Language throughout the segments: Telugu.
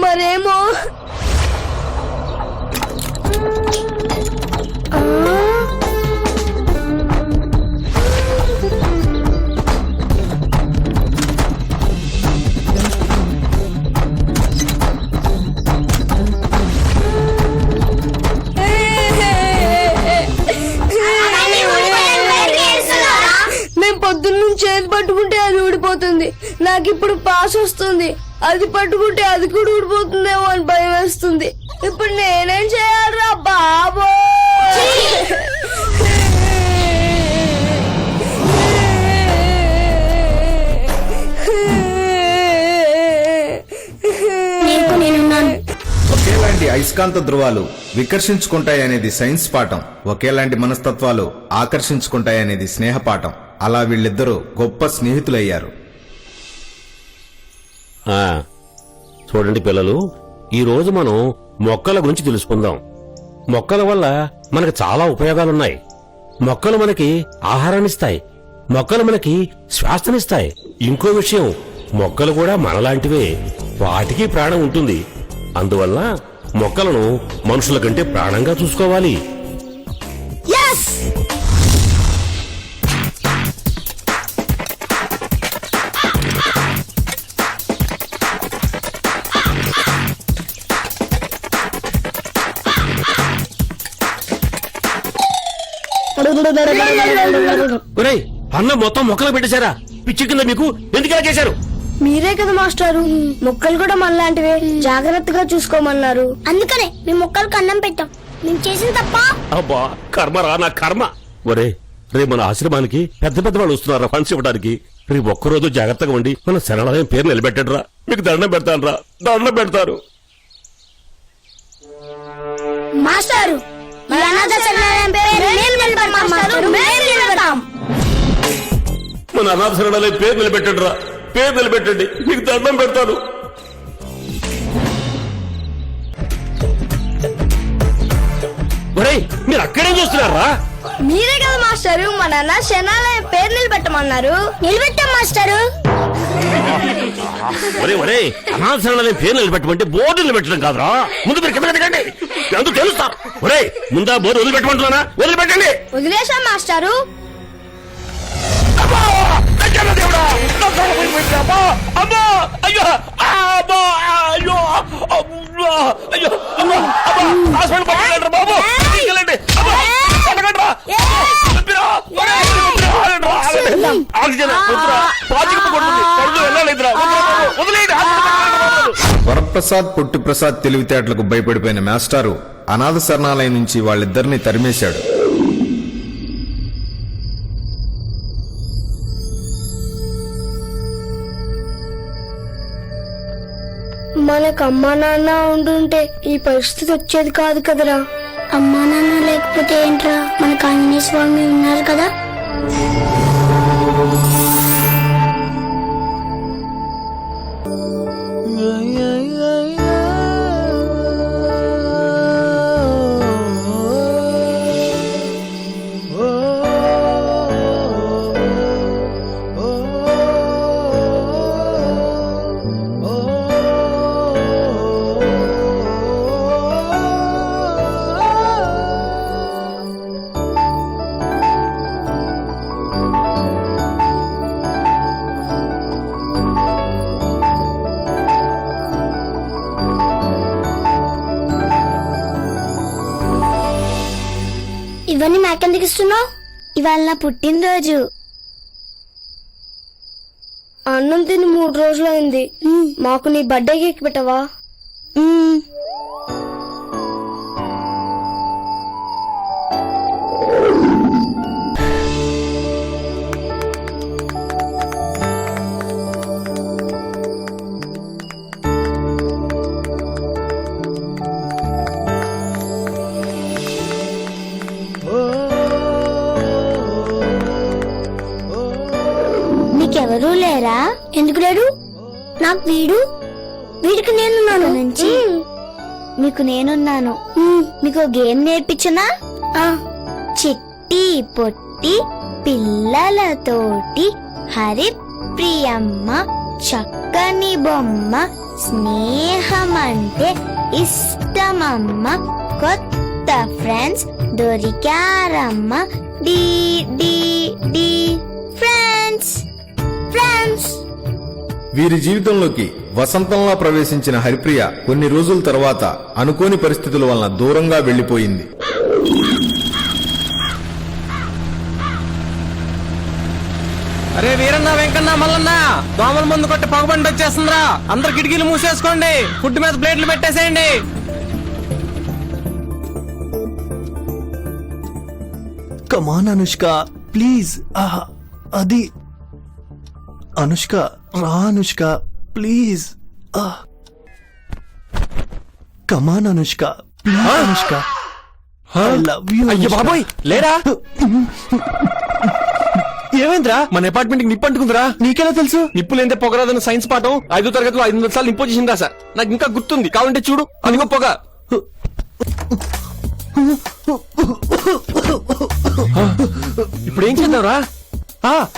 మరేమో మేము పొద్దున్న చేతి పట్టుకుంటే అది ఊడిపోతుంది. నాకు ఇప్పుడు పాస్ వస్తుంది, అది పట్టుకుంటే అది కూడా ఊడిపోతుందేమో అని భయం వేస్తుంది. ఇప్పుడు నేనేం చేయాలరా బాబో? ఒకేలాంటి అయస్కాంత ధృవాలు వికర్షించుకుంటాయనేది సైన్స్ పాఠం, ఒకేలాంటి మనస్తత్వాలు ఆకర్షించుకుంటాయనేది స్నేహ పాఠం. అలా వీళ్ళిద్దరూ గొప్ప స్నేహితులయ్యారు. చూడండి పిల్లలు, ఈ రోజు మనం మొక్కల గురించి తెలుసుకుందాం. మొక్కల వల్ల మనకు చాలా ఉపయోగాలున్నాయి. మొక్కలు మనకి ఆహారాన్నిస్తాయి, మొక్కలు మనకి శ్వాసనిస్తాయి. ఇంకో విషయం, మొక్కలు కూడా మనలాంటివే, వాటికి ప్రాణం ఉంటుంది. అందువల్ల మొక్కలను మనుషుల కంటే ప్రాణంగా చూసుకోవాలి. ఒరేయ్, అన్నం మొత్తం మొక్కలు పెట్టేశారా? పిచ్చి కింద మీకు ఎందుకు చేశారు? మీరే కదా మాస్టారు మొక్కలు కూడా మనలాంటివే, జాగ్రత్తగా చూసుకోమన్నారు. అందుకనే మేము మొక్కలకు అన్నం పెట్టాం. మేము చేసిన తప్ప. అబ్బా కర్మరా నా కర్మ. ఒరే, రేపు మన ఆశ్రమానికి పెద్ద పెద్ద వాళ్ళు వస్తున్నారా ఫండ్స్ ఇవ్వడానికి. రేపు ఒక్కరోజు జాగ్రత్తగా ఉండి మన శరణాలయం పేరు నిలబెట్టడురా. మీకు దండం పెడతాను రా, దండం పెడతారు. మాస్టారు మన అనాథ శరణాలయం పేరు నిలబెట్టడురా, పేరు నిలబెట్టండి, మీకు దండం పెడతాను. ఒరేయ్, మీరు అక్కడే చూస్తున్నారా? మీరే కదా మాస్టారు మన అనాథ శరణాలయం పేరు నిలబెట్టమన్నారు. నిలబెట్టాం మాస్టారు. ఒరే ఒరే, అనాథ శరణాలయం పేరు నిలబెట్టమంటే బోర్డు నిలబెట్టడం కాదురా. ముందు మీరు కింద పెట్టండి, అందుకు తెలుస్తా. ఒరే, ముందా బోర్డు వదిలిపెట్టమంటున్నానా? వదిలిపెట్టండి. వదిలేశాం మాస్టారు. వరప్రసాద్ పుట్టిప్రసాద్ తెలివితేటలకు భయపడిపోయిన మాస్టారు అనాథ శరణాలయం నుంచి వాళ్ళిద్దరిని తరిమేశాడు. మనకు అమ్మా నాన్న ఉండుంటే ఈ పరిస్థితి వచ్చేది కాదు కదరా. అమ్మా నాన్న లేకపోతే ఏంట్రా, మనకు ఆంజనేయ స్వామి ఉన్నారు కదా. ఇవన్నీ నాకెందుకు ఇస్తున్నావు? ఇవాళ నా పుట్టినరోజు. అన్నం తిని 3 రోజులైంది. మాకు నీ బర్త్డే కేక్ పెట్టవా? నీకెవరూ లేరా? ఎందుకు లేరు? నాకు వీడికి నేనున్నాను నుంచి మీకు నేనున్నాను. మీకు గేమ్ నేర్పించనా? చిట్టి పొట్టి పిల్లలతోటి హరి ప్రియమ్మ చక్కని బొమ్మ స్నేహమంటే ఇష్టమమ్మ కొత్త ఫ్రెండ్స్ దొరికారమ్మ డి డి డి ఫ్రెండ్స్ ఫ్రెండ్స్. వీరి జీవితంలోకి వసంతంలా ప్రవేశించిన హరిప్రియ కొన్ని రోజుల తర్వాత అనుకోని పరిస్థితుల వలన దూరంగా వెళ్లిపోయింది. అరే వీరన్న వెంకన్న మల్లన్న దోమల ముందు కొట్టి పొగబండి వచ్చేస్తుందిరా. అందరు కిటికీలు మూసేసుకోండి, ఫుడ్ మీద ప్లేట్లు పెట్టేసేయండి. కమాన్ అనుష్క ప్లీజ్. అది అనుష్క రా Anushka please. Come on Anushka please Anushka I love you. అయ్య బాబోయ్ లేరా? ఏమైందిరా? మన అపార్ట్మెంట్ కి నిప్పు అంటుకుందిరా. నీకెలా తెలుసు? నిప్పు లేదే పొగరాదని సైన్స్ పాఠం 5వ తరగతిలో 500 సార్లు నిప్పు చేసిందా సార్. నాకు ఇంకా గుర్తుంది, కావాలంటే చూడు. అదిగో పొగ. ఇప్పుడు ఏం చేద్దాంరా?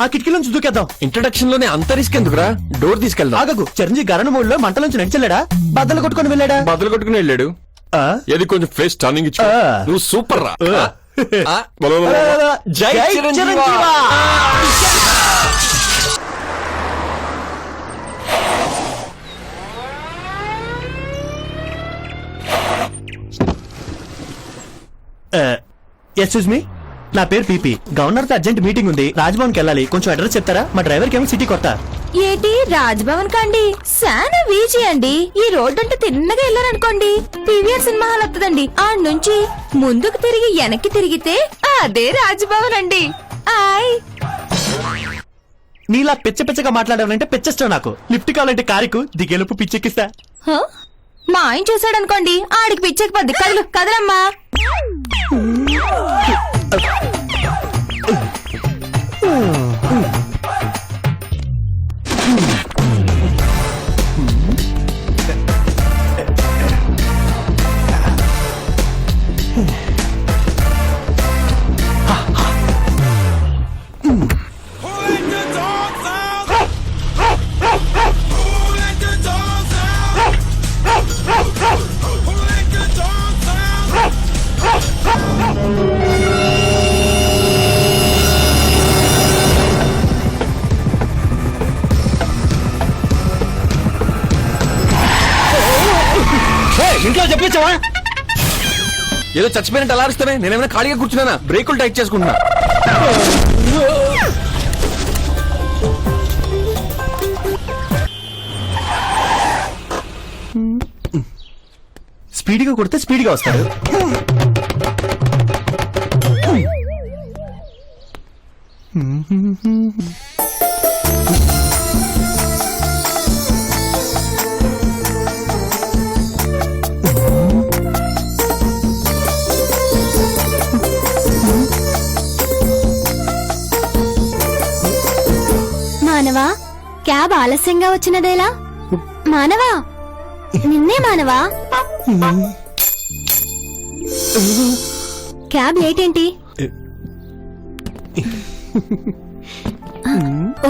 ఆ కిటికీలోంచి దూకేద్దాం. ఇంట్రడక్షన్ లోనే అంత రిస్క్ ఎందుకురా? డోర్ తీసుకెళ్దాం. ఆగకు, చిరంజీవి గరణ మూడులో మంటలోంచి నడిచెళ్ళాడా? బద్దలు కొట్టుకొని వెళ్ళాడా? బదులు కొట్టుకుని వెళ్ళాడు. ఏది కొంచెం ఫేస్ టర్నింగ్ ఇచ్చు. నువ్వు సూపర్ రా. జై చిరంజీవా. ఎక్స్క్యూజ్ మీ, నా పేరు పీపీ. గవర్నర్ తో అర్జెంట్ మీటింగ్ ఉంది, రాజ్భవన్ కి వెళ్ళాలి. కొంచెం అడ్రస్ చెప్తారా? మా డ్రైవర్ కి ఏమో సిటీ కొత్త. ఏటి రాజ్భవన్ కండి? సానా వీజీ అండి. ఈ రోడ్డు అంటే తిన్నగా వెళ్ళారనుకోండి, పీవీఆర్ సినిమా హాల్ వస్తుందండి. ఆ నుంచి ముందుకు తిరిగి వెనక్కి తిరిగితే అదే రాజ్భవన్ అండి. ఆయ్ నీలా పిచ్చ పిచ్చగా మాట్లాడాలంటే పిచ్చిష్టం నాకు. లిఫ్ట్ కావాలంటే కారుకు దిగేలుపు పిచ్చెక్కిస్తా. హ? మా ఆయన చూసాడనుకోండి, ఆడికి పిచ్చెక్కిపోద్ది. కదలు కదలమ్మా. ఇంట్లో చెప్పించావా? ఏదో చచ్చిపోయినట్టు అలా అరుస్తానే. నేనేమైనా ఖాళీగా కూర్చున్నానా? బ్రేకులు టైట్ చేసుకుంటున్నా. స్పీడ్గా కొడితే స్పీడ్గా వస్తాడు. మానవా, క్యాబ్ ఆలస్యంగా వచ్చినదేలా? మానవా, నిన్నే మానవా. క్యాబ్ లేట్ ఏంటి?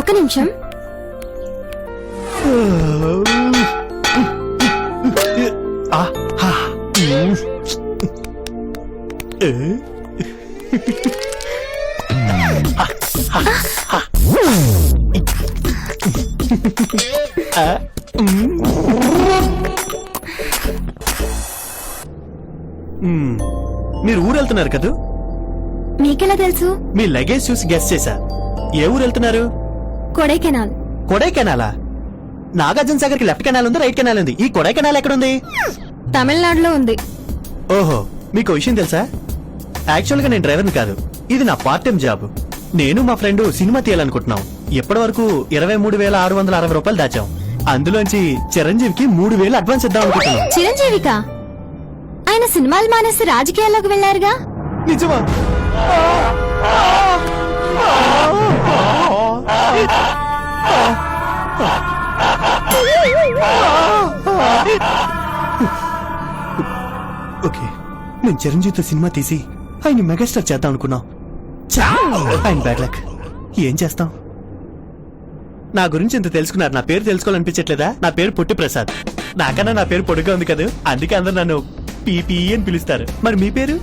ఒక నిమిషం. మీరు ఊరు వెళ్తున్నారు కదా? మీకెలా తెలుసు? మీ లగేజ్ చూసి గెస్ చేశా. ఏ ఊరు వెళ్తున్నారు? కొడైకెనాల్. కొడైకెనాలా? నాగార్జున సాగర్ కి లెఫ్ట్ కెనాల్ ఉంది, రైట్ కెనాల్ ఉంది. ఈ కొడైకెనాల్ ఎక్కడుంది? తమిళనాడులో ఉంది. ఓహో, మీకు విషయం తెలుసా? యాక్చువల్ గా నేను డ్రైవర్ని కాదు, ఇది నా పార్ట్ టైం జాబ్. నేను మా ఫ్రెండ్ సినిమా తీయాలనుకుంటున్నాం. ఇప్పటి వరకు 23,660 రూపాయలు దాచాం. అందులోంచి చిరంజీవికి 3,000 అడ్వాన్స్ ఇద్దాం అనుకుంటున్నాం. చిరంజీవికా? ఆయన సినిమాలు మానేసి రాజకీయాల్లోకి వెళ్లారుగా? నిజమా? ఓకే, నేను చిరంజీవితో సినిమా తీసి ఆయన మెగాస్టార్ చేద్దాం అనుకున్నాం. ఆయన బ్యాడ్ లక్. ఏం చేస్తాం? నా గురించి ఇంత తెలుసుకున్నారు, నా పేరు తెలుసుకోవాలనిపించట్లేదా? నా పేరు పొట్టి ప్రసాద్. నాకన్నా నా పేరు పొడిగా ఉంది కదా, అందుకే అందరు నన్ను పీపీ అని పిలుస్తారు. మరి మీ పేరు?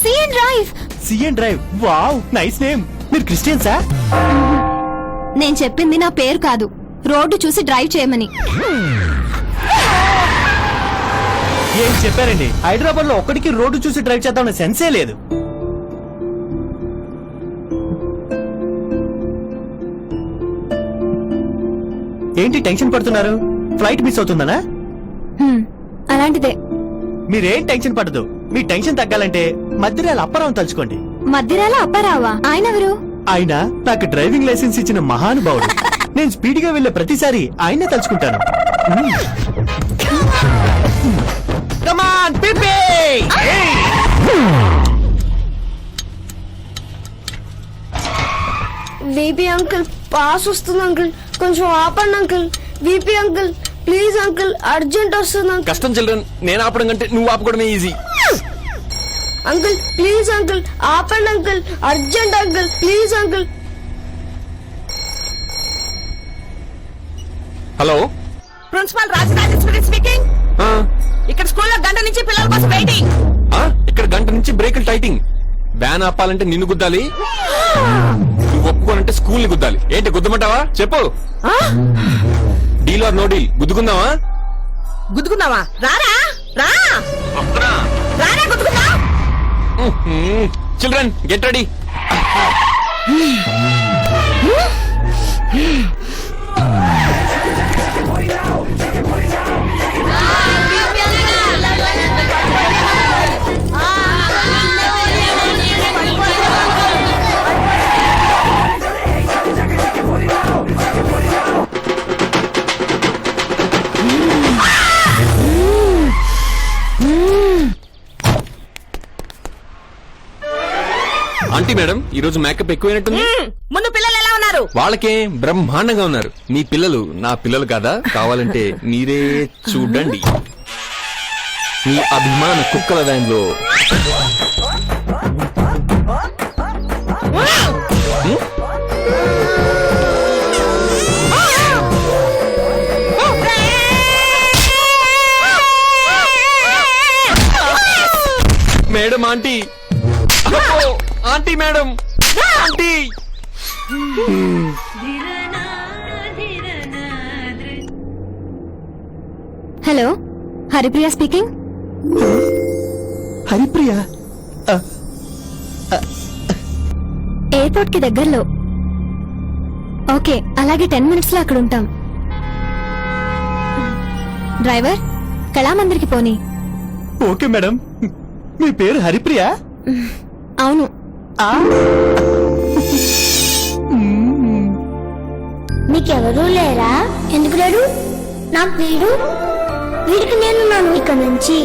CN drive. CN drive. Wow, nice name. మీరు క్రిస్టియన్సా? నేను చెప్పింది నా పేరు కాదు, రోడ్డు చూసి డ్రైవ్ చేయమని. ఏం చెప్పారండి? హైదరాబాద్ లో ఒక్కడికి రోడ్డు చూసి డ్రైవ్ చేద్దామన్న సెన్సే లేదు. ఏంటి టెన్షన్ పడుతున్నారు? ఫ్లైట్ మిస్ అవుతుందనా? అలాంటిదే. మీరేం టెన్షన్ పడదు. మీ టెన్షన్ తగ్గాలంటే మధ్యరాల అప్పారావు తలుచుకోండి. మధ్యరాల అప్పారావా? ఆయన ఎవరు? ఆయన నాకు డ్రైవింగ్ లైసెన్స్ ఇచ్చిన మహానుభావుడు. నేను స్పీడ్ గా వెళ్లే ప్రతిసారి ఆయనే తలుచుకుంటాను. Come on, Pippi! VP uncle pass వస్తుంది అంకుల్, కొంచెం ఆపండి uncle. VP uncle please uncle, urgent వస్తుంది అంకుల్. కష్టం చిల్డ్రన్, నేను ఆపడం కంటే నువ్వు ఆపుకోవడమే ఈజీ. అంకుల్ ప్లీజ్ అంకుల్, ఆపండి uncle, urgent uncle, please uncle. Hello, principal Rajarajeshwari speaking. ఇక్కడ స్కూల్లో గంట నుంచి పిల్లల కోసం వెయిటింగ్. ఇక్కడ గంట నుంచి బ్రేకులు టైటింగ్. వ్యాన్ ఆపాలంటే నిన్ను గుద్దాలి, నువ్వు ఒప్పుకోనంటే స్కూల్ ని గుద్దాలి. ఏంటి గుద్దమంటావా? చెప్పు. Deal or no deal? గుద్దుకుందావా? గుద్దుకుందామా? రారా రా రారా గుద్దుకుందా. Children get ready. Aunty madam, ఈ రోజు మేకప్ ఎక్కువైనట్టుంది. ముందు పిల్లలు ఎలా ఉన్నారు? వాళ్ళకే బ్రహ్మాండంగా ఉన్నారు. మీ పిల్లలు నా పిల్లలు కాదా? కావాలంటే మీరే చూడండి. మీ అభిమాన కుక్కల వ్యాన్లో madam. Aunty, aunty madam, aunty. Hello, Haripriya speaking. Haripriya airport కి దగ్గరలో. ఓకే, అలాగే 10 minutes లో అక్కడ ఉంటాం. డ్రైవర్, కళామందిర్కి పోనీ. Okay madam. మీ పేరు హరిప్రియ? అవును. నీకెవరూ లేరా? ఎందుకు లేడు? నాకు వీడు, వీడికి నేనున్నాను. ఇక నుంచి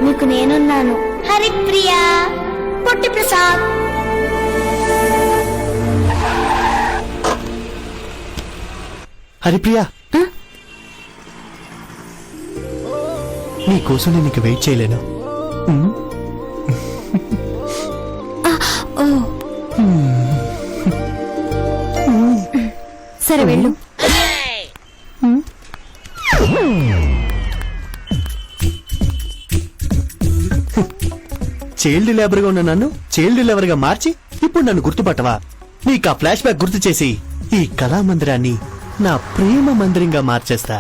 నీకు నేనున్నాను. హరిప్రియ, పొట్టి ప్రసాద్. హరిప్రియ, నీ కోసం నేను ఇక వెయిట్ చేయలేను. ఓ సరే వెళ్ళు. చైల్డ్ లేబర్ గా ఉన్న నన్ను చైల్డ్ లేబర్ గా మార్చి ఇప్పుడు నన్ను గుర్తుపట్టవా? నీకు ఆ ఫ్లాష్ బ్యాక్ గుర్తు చేసి ఈ కళామందిరాన్ని నా ప్రేమ మందిరంగా మార్చేస్తా.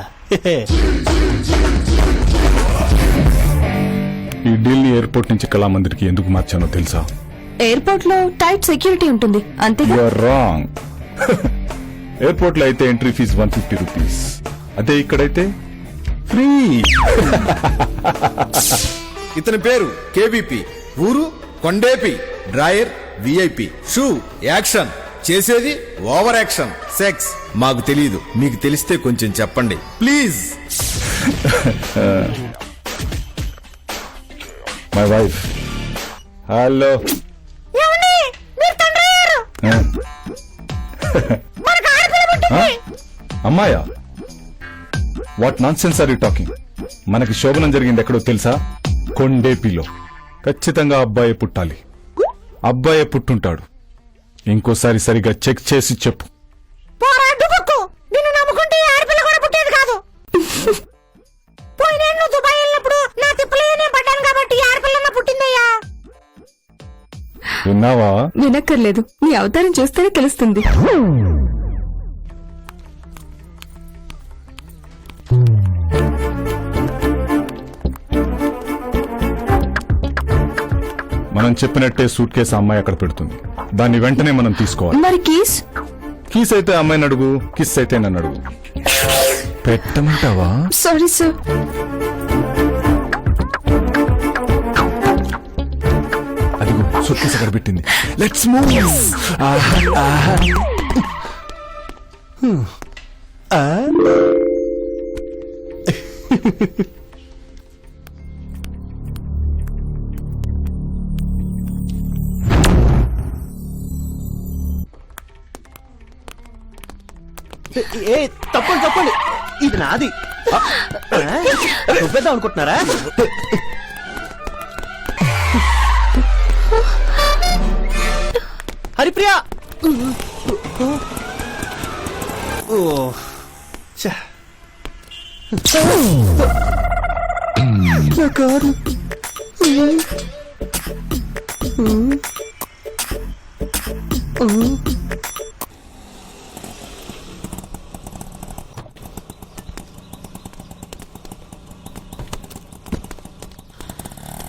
ఈ ఢిల్లీ ఎయిర్పోర్ట్ నుంచి కళామందిర్కి ఎందుకు మార్చానో తెలుసా? ఎయిర్పోర్ట్ లో టైట్ సెక్యూరిటీ ఉంటుంది అంతేగా. You are wrong. ఎయిర్పోర్ట్ లో అయితే ఎంట్రీ ఫీజు 150 రూపీస్, అదే ఇక్కడైతే ఫ్రీ. ఇతని పేరు కేవీపీ, ఊరు Kondepi, drawer VIP, shoe action, చేసేది ఓవర్ యాక్షన్, సెక్స్ మాకు తెలియదు. మీకు తెలిస్తే కొంచెం చెప్పండి ప్లీజ్. My wife. హలో, అమ్మాయా? What nonsense are you talking? మనకి శోభనం జరిగింది ఎక్కడో తెలుసా? కొండేపిలో. ఖచ్చితంగా అబ్బాయి పుట్టాలి. అబ్బాయి పుట్టుంటాడు. ఇంకోసారి సరిగా చెక్ చేసి చెప్పు. పోరా డుబుక్కు, నిన్ను నమ్ముకుంటే ఈ ఆడపిల్ల కూడా పుట్టేది కాదు. పోయినేళ్ళు దుబాయ్ వెళ్ళినప్పుడు నా తిప్పలేనే పడ్డాను కాబట్టి ఈ ఆడపిల్లన్న పుట్టిందయ్యా. విన్నావా? వినక్కర్లేదు, నీ అవతారం చూస్తేనే తెలుస్తుంది. మనం చెప్పినట్టే సూట్ కేసు అమ్మాయి అక్కడ పెడుతుంది. దాన్ని వెంటనే మనం తీసుకోవాలి. మరి కీస్? కీస్ అయితే అమ్మాయిని అడుగు, కిస్ అయితే నన్ను అడుగు. పెట్టమంటావా? Sorry sir. అదిగో సూట్ కేసు అక్కడ పెట్టింది. Let's move. ఏ తప్పండి తప్పండి, ఇది నాది. చూపేద్దాం అనుకుంటున్నారా? హరిప్రియా. ఓ ఛ. నా కారు.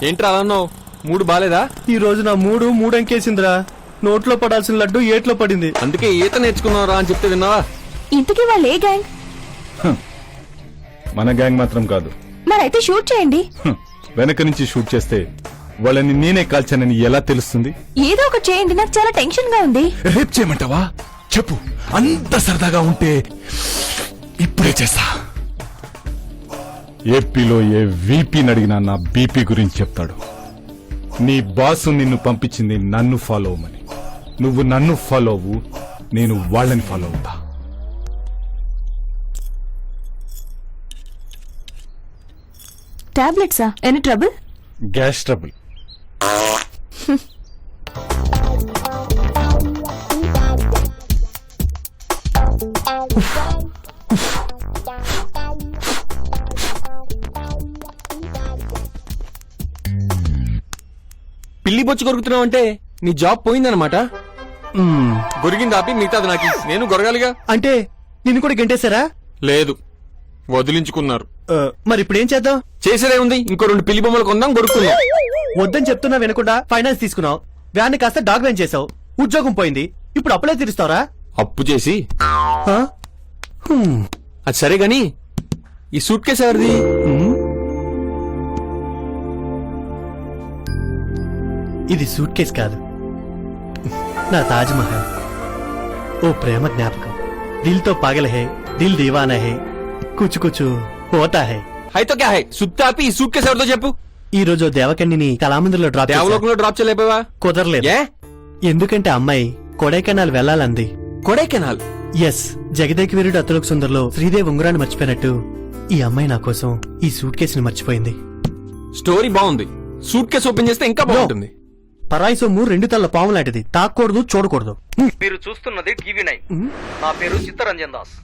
ఏంట్రా అలా అన్నావు? మూడు బాలేదా? ఈ రోజు నా మూడు అంకేసిందిరా. నోట్లో పడాల్సిన లడ్డు ఏట్లో పడింది. అందుకే ఈత నేర్చుకున్నారా అని చెప్తే విన్నావా? ఇంతకీ వాళ్ళు ఏ గ్యాంగ్? మన గ్యాంగ్ మాత్రం కాదు. మరైతే షూట్ చేయండి. వెనక నుంచి షూట్ చేస్తే వాళ్ళని నేనే కాల్చానని ఎలా తెలుస్తుంది? ఏదో ఒకటి చేయండి, నాకు చాలా టెన్షన్ గా ఉంది. రేపు చేయమంటావా? చెప్పు. అంత సరదాగా ఉంటే ఇప్పుడే చేస్తా. ఏపీలో ఏ వీపీని అడిగినా నా బీపీ గురించి చెప్తాడు. నీ బాసు నిన్ను పంపించింది నన్ను ఫాలో అవ్వమని. నువ్వు నన్ను ఫాలో అవ్వు, నేను వాళ్ళని ఫాలో అవుతా. టాబ్లెట్సా? Any trouble? Gas trouble. పిల్లి బొచ్చు కొరుకుతున్నావు అంటే నీ జాబ్ పోయిందనమాట. గొరిగింది ఆపి మిగతాది నాకు. నేను గొరగాలిగా. అంటే నిన్ను కూడా గంటేశారా? లేదు, వదిలించుకున్నారు. మరి ఇప్పుడు ఏం చేద్దాం? చేసేదే ఉంది, ఇంకో 2 పిల్లి బొమ్మలు కొందాం, గొరుక్కుందాం. వద్దని చెప్తున్నా వినకుండా ఫైనాన్స్ తీసుకున్నావు, వ్యాన్ని కాస్త డాక్యుమెంట్ చేసావు, ఉద్యోగం పోయింది, ఇప్పుడు అప్పులే తీరుస్తావరా? అప్పు చేసి. ఆ? అది సరే గాని ఈ సూట్ కేసు ఎవరిది? ఇది సూట్ కేస్ కాదు, నా తాజ్ మహల్. ఓ ప్రేమ జ్ఞాపకం. దిల్ తో పాగల్ హై, దిల్ దీవానా హై, కుచ్ కుచ్ హోతా హై. అయితే క్యా హై? సుత్తి ఆపి ఈ సూట్ కేసు ఎవరితో చెప్పు. ఈ రోజు దేవకన్నిని కళామందిర్లో డ్రాప్ చేశా. దేవలోకంలో డ్రాప్ చేయలేకపోయావా? కుదరలేదు. ఏ? ఎందుకంటే అమ్మాయి కొడైకెనాల్ వెళ్లాలంది. కొడైకెనాల్? ఎస్. జగదేక్ వీరుడు అతులక్ సుందర్లో శ్రీదేవి ఉంగరాన్ని మర్చిపోయినట్టు ఈ అమ్మాయి నా కోసం ఈ సూట్ కేసుని మర్చిపోయింది. స్టోరీ బాగుంది, సూట్ కేసు ఓపెన్ చేస్తే ఇంకా బాగుంటుంది. పరాయి సొమ్ము 2 తల్ల పాము లాంటిది, తాకూడదు, చూడకూడదు. మీరు చూస్తున్నది టీవీ 9. నా పేరు చిత్తరంజన్ దాస్.